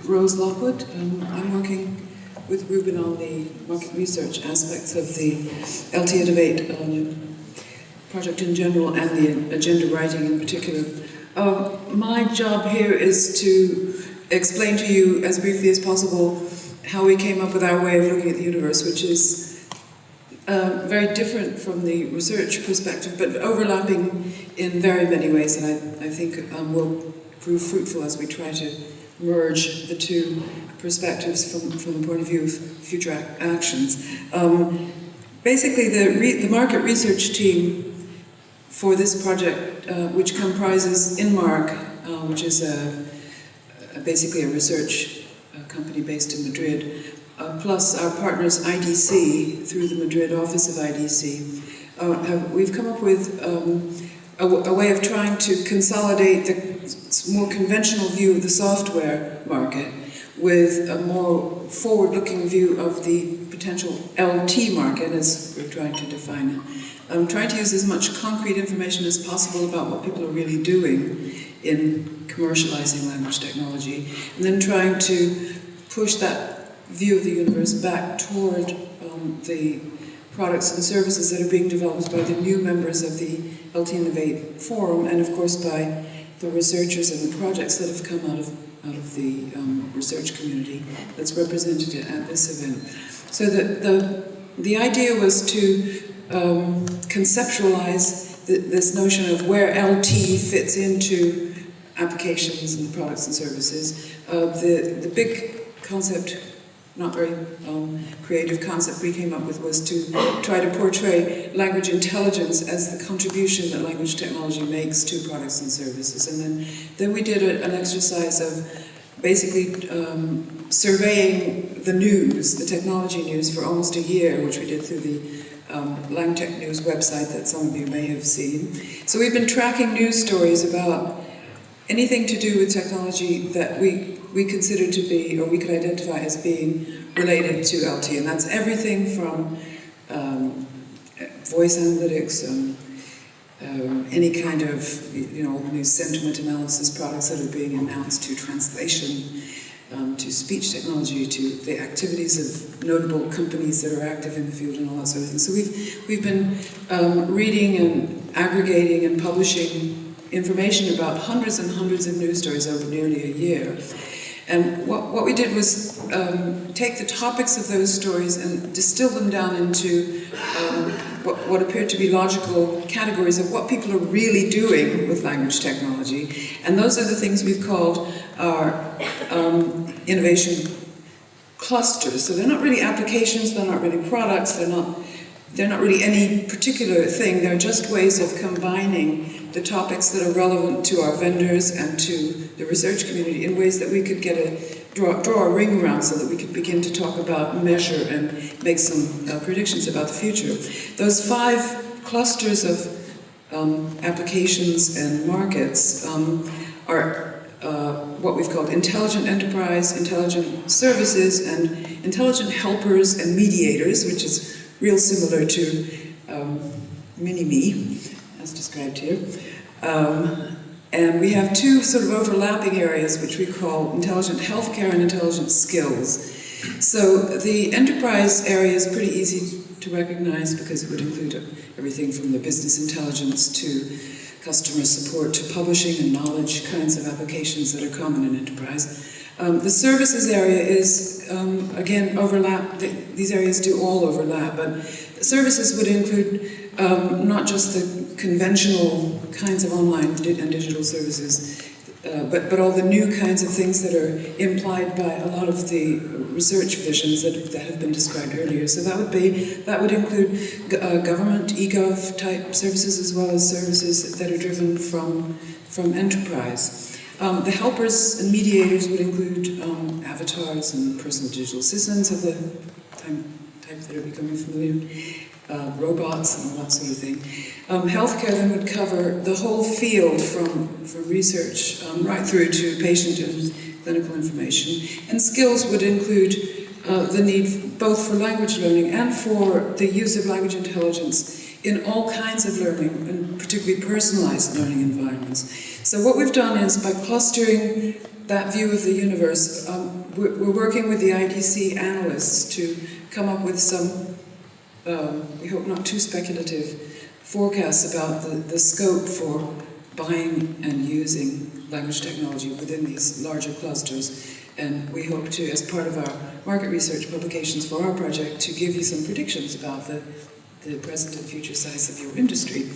Rose Lockwood. I'm working with Ruben on the market research aspects of the LT-Innovate project in general and the agenda writing in particular. My job here is to explain to you as briefly as possible how we came up with our way of looking at the universe, which is very different from the research perspective, but overlapping in very many ways, and I think will prove fruitful as we try to merge the two perspectives from the point of view of future actions. Basically, the market research team for this project, which comprises INMARK, which is basically a research company based in Madrid, plus our partners IDC, through the Madrid office of IDC, we've come up with a way of trying to consolidate the more conventional view of the software market with a more forward-looking view of the potential LT market, as we're trying to define it. I'm trying to use as much concrete information as possible about what people are really doing in commercializing language technology, and then trying to push that view of the universe back toward the products and services that are being developed by the new members of the LT-Innovate Forum, and of course by the researchers and the projects that have come out of the research community that's represented at this event. So the idea was to conceptualize this notion of where LT fits into applications and products and services. The big concept, not very creative concept we came up with, was to try to portray language intelligence as the contribution that language technology makes to products and services. And then we did an exercise of basically surveying the news, the technology news, for almost a year, which we did through the LangTech News website that some of you may have seen. So we've been tracking news stories about anything to do with technology that we consider to be, or we could identify as being related to LT, and that's everything from voice analytics, any kind of, new sentiment analysis products that are being announced, to translation, to speech technology, to the activities of notable companies that are active in the field and all that sort of thing. So we've been reading and aggregating and publishing information about hundreds and hundreds of news stories over nearly a year. And what we did was take the topics of those stories and distill them down into what appeared to be logical categories of what people are really doing with language technology. And those are the things we've called our innovation clusters. So they're not really applications, they're not really products, they're not really any particular thing. They're just ways of combining the topics that are relevant to our vendors and to the research community in ways that we could draw a ring around, so that we could begin to talk about, measure, and make some predictions about the future. Those 5 clusters of applications and markets are what we've called intelligent enterprise, intelligent services, and intelligent helpers and mediators, which is real similar to mini-me, as described here. And we have 2 sort of overlapping areas, which we call intelligent healthcare and intelligent skills. So the enterprise area is pretty easy to recognize, because it would include everything from the business intelligence to customer support to publishing and knowledge kinds of applications that are common in enterprise. The services area is, again, overlap. These areas do all overlap, but services would include not just the conventional kinds of online and digital services, but all the new kinds of things that are implied by a lot of the research visions that have been described earlier. So that would include government, e-gov type services, as well as services that are driven from enterprise. The helpers and mediators would include avatars and personal digital assistants of the type that are becoming familiar, robots and all that sort of thing. Healthcare then would cover the whole field from research right through to patient and clinical information. And skills would include the need both for language learning and for the use of language intelligence in all kinds of learning, and particularly personalized learning environments. So what we've done is, by clustering that view of the universe, we're working with the IDC analysts to come up with some, we hope not too speculative, forecasts about the scope for buying and using language technology within these larger clusters. And we hope to, as part of our market research publications for our project, to give you some predictions about the present and future size of your industry.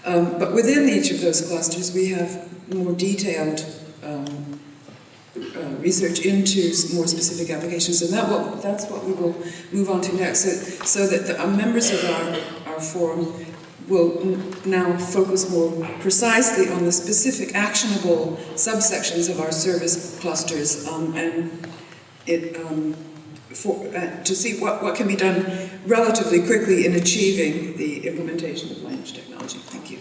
But within each of those clusters, we have more detailed research into more specific applications, and that's what we will move on to next, so that the members of our forum will now focus more precisely on the specific actionable subsections of our service clusters, to see what can be done relatively quickly in achieving the implementation of language technology. Thank you.